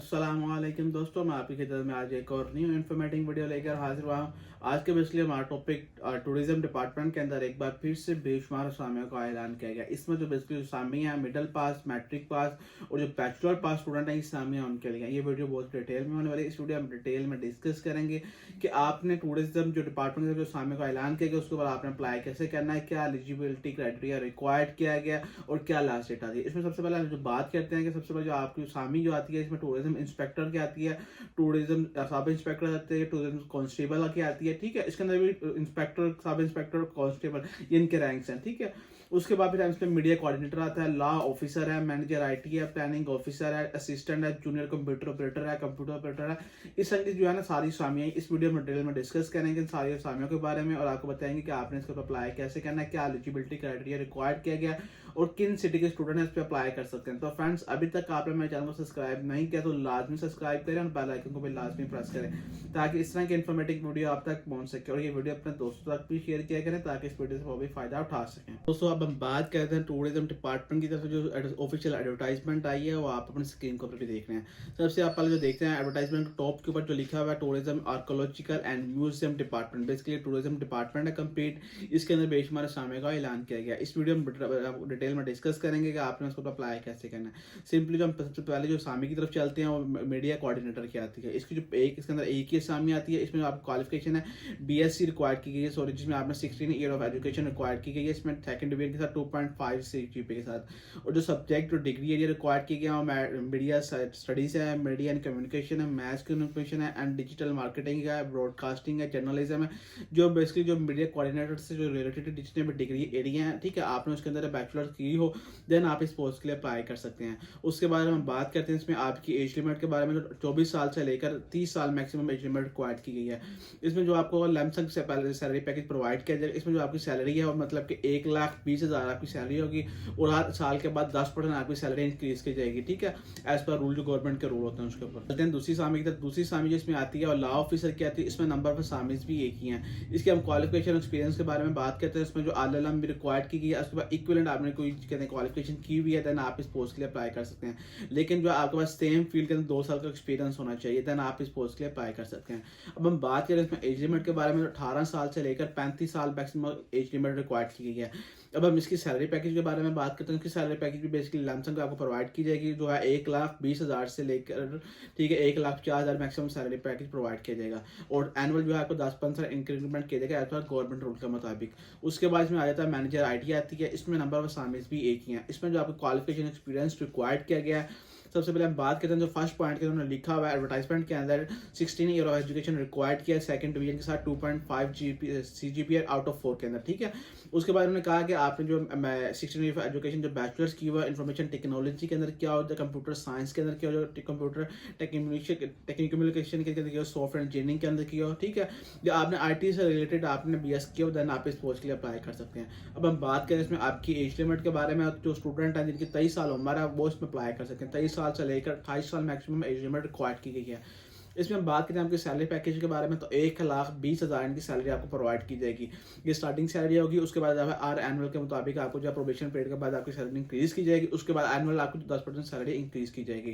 अस्सलामुअलैकुम दोस्तों, मैं आपकी खिदमत में आज एक और न्यू इन्फॉर्मेटिव वीडियो लेकर हाजिर हुआ हूँ। आज के बेसिकली हमारा टॉपिक टूरिज्म डिपार्टमेंट के अंदर एक बार फिर से बेशुमार असामियों का ऐलान किया गया। इसमें जो बेसिकली असामी हैं मिडिल पास, मैट्रिक पास और जो बैचलर पास स्टूडेंट हैं असामी हैं उनके लिए ये वीडियो बहुत डिटेल में होने वाली है। इस वीडियो में डिटेल में डिस्कस करेंगे कि आपने टूरिज्म जो डिपार्टमेंट जो असामी का ऐलान किया गया उसके बाद आपने अप्लाई कैसे करना है, क्या एलिजिबिलिटी क्राइटेरिया रिक्वायर्ड किया गया और क्या लास्ट डेट आती है। इसमें सबसे पहले जो बात करते हैं कि सबसे पहले जो आपकी असामी जो आती है इसमें टूरिज्म इंस्पेक्टर की आती है, टूरिज्म सब इंस्पेक्टर आते हैं, टूरिज्म कांस्टेबल की आती है। ठीक है, इसके अंदर भी इंस्पेक्टर, सब इंस्पेक्टर, कांस्टेबल ये इनके रैंक्स हैं। ठीक है, उसके बाद फिर इसमें मीडिया कोऑर्डिनेटर आता है, लॉ ऑफिसर है, मैनेजर आईटी है, प्लानिंग ऑफिसर है, असिस्टेंट है, जूनियर कंप्यूटर ऑपरेटर है, कंप्यूटर ऑपरेटर है। इस तरह की जो है ना सारी असामियां इस वीडियो में डिटेल में डिस्कस करेंगे सारी असामियों के बारे में और आपको बताएंगे कि आपने इसको अप्लाई कैसे करना है, क्या एलिजिबिलिटी क्राइटेरिया रिक्वायर्ड किया गया और किन सिटी के स्टूडेंट इस पर अप्लाई कर सकते हैं। तो फ्रेंड्स, अभी तक आपने मेरे चैनल को सब्सक्राइब नहीं किया तो लाजमी सब्सक्राइब करें और बेल आइकन को भी लाजमी प्रेस करें ताकि इस तरह की इन्फॉर्मेटिव वीडियो आप तक पहुंच सके और ये वीडियो अपने दोस्तों तक भी शेयर किया करें ताकि इस वीडियो से वो भी फायदा उठा सकें। दोस्तों, अब हम बात करते हैं टूरिज्म डिपार्टमेंट की तरफ से जो ऑफिशियल एडवर्टाइजमेंट आई है वो आप अपनी स्क्रीन को भी देख रहे हैं। सबसे आप पहले जो देखते हैं एडवर्टाइजमेंट टॉप के ऊपर जो लिखा हुआ है tourism archaeological and museum department, basically tourism department है कंप्लीट। इसके अंदर बेशुमार असामियों का ऐलान किया गया। इस वीडियो में डिटेल में डिस्कस करेंगे कि आपने उसको अप्लाई कैसे करना है। सिंपली जो हम सबसे पहले जो असामी की तरफ चलते हैं वो मीडिया कोऑर्डिनेटर की आती है। इसकी जो इसके अंदर एक ही असामी आती है। इसमें आपकी क्वालिफिकेशन है बीएससी रिक्वायर्ड की गई है, सॉरी, जिसमें आपने 16 ईयर ऑफ एजुकेशन रिक्वायर्ड की गई है। इसमें सेकंड डिवीजन के साथ 2.5 सीजीपीए के साथ और जो सब्जेक्ट और डिग्री है ये रिक्वायर्ड की गया है मीडिया स्टडीज है, मीडिया एंड कम्युनिकेशन है, मैथ कम्युनिकेशन है एंड डिजिटल मार्केटिंग है, ब्रॉडकास्टिंग है, जर्नलिज्म है। जो बेसिकली जो मीडिया कोऑर्डिनेटर से जो रिलेटेड जितने भी डिग्री एरिया है, ठीक है, आपने उसके अंदर बैचलर की हो देन आप इस पोस्ट के लिए अप्लाई कर सकते हैं। उसके बाद हम बात करते हैं इसमें आपकी एज लिमिट के बारे में। जो 24 साल से लेकर 30 साल मैक्सिमम एज लिमिट रिक्वायर्ड की गई है। इसमें जो आपको लमसम से पहले सैलरी पैकेज प्रोवाइड किया जाएगा। इसमें जो आपकी सैलरी है मतलब कि 1,20,000 आपकी सैलरी होगी और हर साल के बाद 10% आपकी सैलरी इंक्रीज की जाएगी। ठीक है, एज पर रूल जो गवर्नमेंट के रूल होते हैं उसके ऊपर चलते हैं। दूसरी सामी की तरफ, दूसरी सामी जिसमें आती है और लॉ ऑफिसर की आती है। इसमें नंबर ऑफ सामीज भी एक ही हैं। इसके हम क्वालिफिकेशन एक्सपीरियंस के बारे में बात करते हैं। इसमें जो आलम भी रिक्वायर्ड की गई है, उसके बाद इक्विवेलेंट आपने कोई कहते हैं क्वालिफिकेशन की हुई है देन आप इस पोस्ट के लिए अप्लाई कर सकते हैं। लेकिन जो आपके पास सेम फील्ड के अंदर 2 साल का एक्सपीरियंस होना चाहिए देन आप इस पोस्ट के लिए अप्लाई कर सकते हैं। अब हम बात करें इसमें एज लिमिट के बारे में। 18 साल से लेकर 35 साल मैक्सिमम एज लिमिट रिक्वायर्ड की गई है। अब हम इसकी सैलरी पैकेज के बारे में बात करते हैं। इसकी सैलरी पैकेज भी बेसिकली लमसम आपको प्रोवाइड की जाएगी जो है 1,20,000 से लेकर, ठीक है, 1,50,000 मैक्सिमम सैलरी पैकेज प्रोवाइड किया जाएगा और एनुअल जो है आपको 10% इंक्रीमेंट किया जाएगा एज पर गवर्नमेंट रूल के मुताबिक। उसके बाद इसमें आ जाता है मैनेजर आईटी आती है। इसमें नंबर ऑफ असामीज भी एक ही है। इसमें जो आपको क्वालिफिकेशन एक्सपीरियंस रिक्वायर्ड किया गया है। सबसे पहले हम बात करते हैं जो फर्स्ट पॉइंट के उन्होंने लिखा हुआ है एडवर्टाइजमेंट के अंदर 16 ईयर ऑफ एजुकेशन रिक्वायर्ड किया है सेकंड डिवीजन के साथ 2.5 सीजीपीए आउट ऑफ 4 के अंदर। ठीक है, उसके बाद उन्होंने कहा कि आपने जो 16 ईयर ऑफ एजुकेशन जो बैचलर्स की हुआ इंफॉर्मेशन टेक्नोलॉजी के अंदर किया होता है, कंप्यूटर साइंस के अंदर किया हो, कंप्यूटर टेक्निकम्युनिकेशन के अंदर किया, सॉफ्टवेयर इंजीनियरिंग के अंदर किया हो। ठीक है, जो आपने आईटी से रिलेटेड आपने बीएस किया हो देन आप इस पोस्ट के लिए अप्लाई कर सकते हैं। अब हम बात करें इसमें आपकी एज लिमिट के बारे में। जो स्टूडेंट हैं जिनकी 23 साल उम्र है वो इसमें अप्लाई कर सकते हैं। 23 साल से लेकर 28 साल मैक्सिमम एज लिमिट रिक्वायर्ड की गई है। इसमें हम बात करें आपकी सैलरी पैकेज के बारे में तो 1,20,000 की सैलरी आपको प्रोवाइड की जाएगी। ये स्टार्टिंग सैलरी होगी। उसके बाद आर एनुअल के मुताबिक आपको जो प्रोबेशन पीरियड के बाद आपकी सैलरी इंक्रीज की जाएगी। उसके बाद एनुअल आपको 10% सैलरी इंक्रीज की जाएगी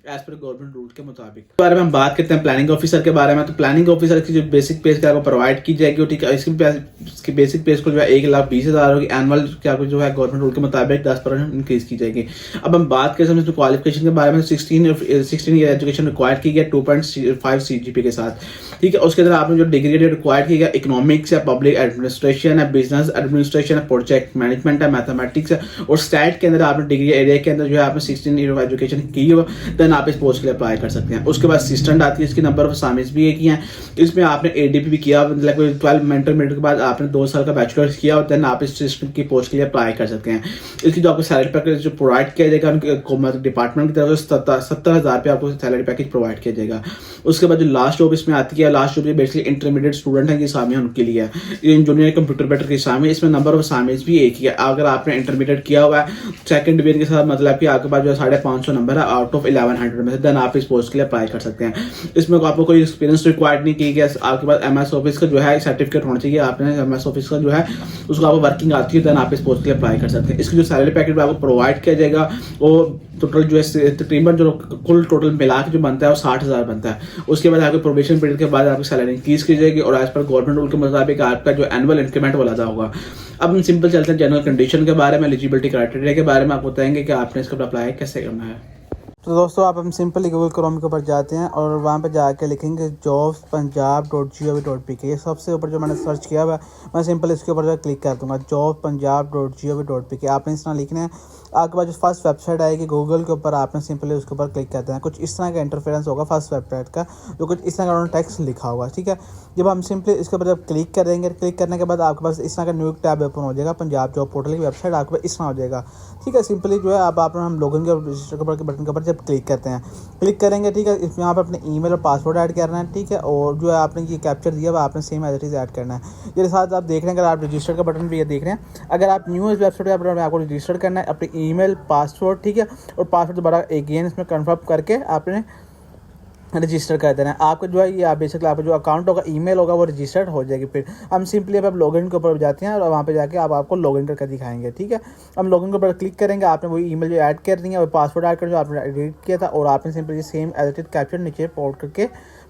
एज पर गवर्नमेंट रूल के मुताबिक। इस बारे में हम बात करते हैं प्लानिंग ऑफिसर के बारे में। तो प्लानिंग ऑफिसर की जो बेसिक पेज आपको प्रोवाइड की जाएगी, ठीक है, इसकी बेसिक पेज को जो है 1,20,000 होगी। एनुअल आपको जो है गवर्नमेंट रूल के मुताबिक 10% इंक्रीज की जाएगी। अब हम बात करें क्वालिफिकेशन के बारे में। 16 ईयर एजुकेशन रिक्वायर्ड की गया 2.5 सीजीपी के साथ। ठीक है, उसके अंदर आपने जो डिग्री रिक्वायर्ड की गया इकोनॉमिक्स है, पब्लिक एडमिनिस्ट्रेशन है, बिजनेस एडमिनिस्ट्रेशन है, प्रोजेक्ट मैनेजमेंट है, मैथमेटिक्स है और स्टैट के अंदर आपने डिग्री एरिया के अंदर जो है आपने 16 ईयर ऑफ एजुकेशन की हो देन आप इस पोस्ट के लिए अप्लाई कर सकते हैं। उसके बाद असिस्टेंट आती है। इसकी नंबर ऑफ असामीज भी एक ही हैं। इसमें आपने एडीपी भी किया, मतलब 12 इंटरमीडिएट के बाद आपने 2 साल का बैचलर किया देन आप इस सिस्टम की पोस्ट के लिए अप्लाई कर सकते हैं। इसकी जो आपको सैलरी पैकेज जो प्रोवाइड किया जाएगा उनके डिपार्टमेंट की तरफ से 70,000 पे आपको सैलरी पैकेज प्रोवाइड किया जाएगा। उसके बाद जो लास्ट जॉब इसमें आती है, last job basically intermediate student है, ये सामी उनके लिए है। जूनियर कंप्यूटर ऑपरेटर की सामी, इसमें नंबर ऑफ सामीज भी एक ही है। अगर आपने इंटरमीडिएट किया हुआ है सेकंड डिवीजन के साथ, मतलब कि आपके पास जो 550 नंबर है आउट ऑफ 1100 में से, देन आप इस पोस्ट के लिए अप्लाई कर सकते हैं। इसमें आपको कोई एक्सपीरियंस रिक्वायर्ड नहीं की गया। आपके पास एमएस ऑफिस का जो है सर्टिफिकेट होना चाहिए। आपने एमएस ऑफिस का जो है उसको आपको वर्किंग आती है देन आप इस पोस्ट के लिए अप्लाई कर सकते हैं। इसकी जो सैलरी पैकेज आपको प्रोवाइड किया जाएगा वो टोटल जो है तकरीबन जो कुल टोटल मिला के जो बनता है वो 60,000 बनता है। उसके बाद आपके प्रोबेशन पीरियड के बाद आपकी सैलरी इंक्रीज की जाएगी और एज पर गवर्नमेंट रूल के मुताबिक आपका जो एनुअल इंक्रीमेंट वाला था होगा। अब हम सिंपल चलते हैं जनरल कंडीशन के बारे में, एलिजिबिलिटी क्राइटेरिया के बारे में आपको बताएंगे कि आपने इसका अप्लाई कैसे करना है। तो दोस्तों आप हम सिंपली गूगल क्रोम के ऊपर जाते हैं और वहाँ पे जाके लिखेंगे jobspunjab.gov.pk। ये सबसे ऊपर जो मैंने सर्च किया हुआ मैं सिंपल इसके ऊपर जो क्लिक कर दूंगा jobspunjab.gov.pk। आपने इस तरह लिखना है, आपके पास जो फर्स्ट वेबसाइट आएगी गूगल के ऊपर आपने सिंपली उसके ऊपर क्लिक कर देना है। कुछ इस तरह का इंटरफेरेंस होगा फर्स्ट वेबसाइट का, जो कुछ इस तरह का टेक्स्ट लिखा होगा, ठीक है। जब हम सिंपली इसके ऊपर जब क्लिक करेंगे, क्लिक करने के बाद आपके पास इस तरह का न्यू टैब ओपन हो जाएगा, पंजाब जॉब पोर्टल की वेबसाइट आपके पास इस तरह हो जाएगा, ठीक है। सिंपली जो है आप हम लॉगिन के रजिस्टर के बटन के ऊपर जब क्लिक करते हैं, क्लिक करेंगे, ठीक है। यहाँ पर अपने ईमेल और पासवर्ड ऐड करना है, ठीक है। और जो है आपने ये कैप्चर दिया हुआ आपने same as it is add करना है। ये साथ आप देख रहे हैं, अगर आप रजिस्टर का बटन भी ये देख रहे हैं, अगर आप न्यू इस वेबसाइट का बटन आपको रजिस्टर करना है, अपने ईमेल पासवर्ड, ठीक है, और पासवर्ड दोबारा अगेन इसमें कन्फर्म करके आपने रजिस्टर कर देना है। आपका जो है ये आप बेसिकली आपका जो अकाउंट होगा, ईमेल होगा, वो रजिस्टर्ड हो जाएगी। फिर हम सिंपली अब लॉगिन के ऊपर जाते हैं और वहाँ पे जाके आपको लॉगिन करके दिखाएंगे, ठीक है। हम लॉगिन के ऊपर क्लिक करेंगे, आपने वही ईमेल जो ऐड कर दी है और पासवर्ड ऐड कर जो आपने एडिट किया था, और आपने सिंपली सेम एडिटेड कैप्चर नीचे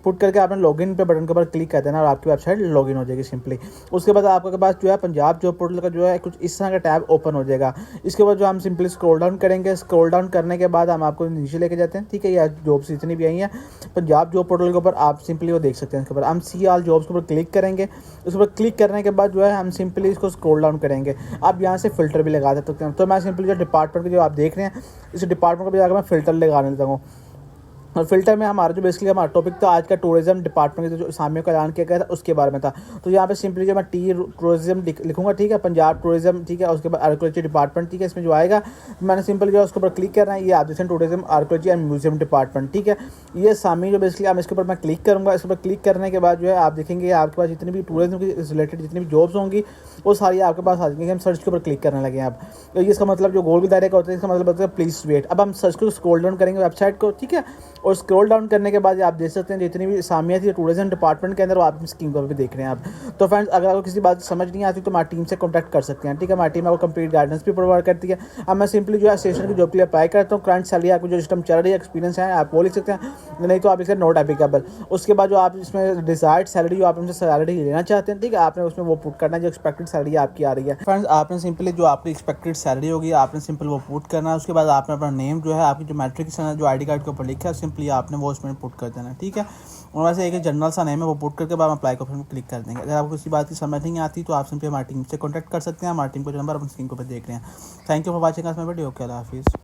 पुट करके आपने लॉगिन पे बटन के ऊपर क्लिक कर देना और आपकी वेबसाइट लॉगिन हो जाएगी सिंपली। उसके बाद आपके पास जो है पंजाब जॉब पोर्टल का जो है कुछ इस तरह का टैब ओपन हो जाएगा। इसके बाद जो हम सिंपली स्क्रॉल डाउन करेंगे, स्क्रॉल डाउन करने के बाद हम आपको नीचे लेके जाते हैं, ठीक है। या जॉब्स जितनी भी आई हैं पंजाब जॉब पोर्टल के ऊपर आप सिंपली वो देख सकते हैं। इसके ऊपर हम सी ऑल जॉब्स के ऊपर क्लिक करेंगे। उसके ऊपर क्लिक करने के बाद जो है हम सिंपली इसको स्क्रॉल डाउन करेंगे। आप यहाँ से फिल्टर भी लगा सकते हैं। तो मैं सिंपली जो डिपार्टमेंट जो आप देख रहे हैं, इस डिपार्टमेंट को भी जाकर मैं फिल्टर लगाने लगता हूँ। और फिल्टर में हमारा जो बेसिकली हमारा टॉपिक था आज का टूरिज्म डिपार्टमेंट जो सामने का ऐलान किया गया था उसके बारे में था। तो यहाँ पे सिंपली जो मैं टूरिज्म लिखूंगा, ठीक है, पंजाब टूरिज्म, ठीक है। उसके बाद आर्कियोलॉजी डिपार्टमेंट, ठीक है। इसमें जो आएगा मैंने सिंपल जो है उसके ऊपर क्लिक करना है, ये आप जैसे tourism archaeology and museum department, ठीक है। ये सामने जो बेसिकली आप इसके ऊपर मैं क्लिक करूँगा। इसके ऊपर क्लिक करने के बाद जो है आप देखेंगे आपके पास जितनी भी टूरिज्म के रिलेटेड जितनी भी जॉब्स होंगी वो सारी आपके पास आ जाएंगी। हम सर्च के ऊपर क्लिक करने लगे आप, तो ये इसका मतलब जो गोल के दायरे का होता है, इसका मतलब होता है प्लीज वेट। अब हम सर्च को स्क्रॉल डाउन करेंगे वेबसाइट को, ठीक है। और स्क्रॉल डाउन करने के बाद आप देख सकते हैं जितनी भी सामिया थी टूरिज्म डिपार्टमेंट के अंदर वो आप स्क्रीन पर भी देख रहे हैं आप। तो फ्रेंड्स अगर आपको किसी बात समझ नहीं आती तो हमारी टीम से कॉन्टैक्ट कर सकते हैं, ठीक है। हमारी टीम आपको कंप्लीट गाइडेंस भी प्रोवाइड करती है। अब मैं सिंपली जो है स्टेशन की जॉब के लिए अप्लाई करता हूँ। करंट सैलरी आपको जो सिस्टम चल रही है, एक्सपीरियंस है आप वो लिख सकते हैं, नहीं तो आप इसे नॉट एप्लीकेबल। उसके बाद जो आप इसमें डिजायर्ड सैलरी जो आप उनसे सैलरी लेना चाहते हैं, ठीक है, आपने उसमें वो पुट करना है जो एक्सपेक्टेड सैलरी आपकी आ रही है। फ्रेंड्स आपने सिंपली जो आपकी एक्सपेक्टेड सैलरी होगी आपने सिंपल वो पुट करना है। उसके बाद आपने अपना नेम जो है आपकी जो मैट्रिक जो आई डी कार्ड के ऊपर लिखा है सिंपली आपने वो उसमें पुट कर देना है, ठीक है। और वैसे एक जनरल सा नेम है वो पुट करके बाद अप्लाई को फिर क्लिक कर देंगे। अगर आपको किसी बात की समझ नहीं आती तो आप सिंपली हमारी टीम से कॉन्टैक्ट कर सकते हैं। हमारी टीम को जो नंबर अपन स्क्रीन को देख रहे हैं। Thank you for watching our video. अल्लाह हाफिज़।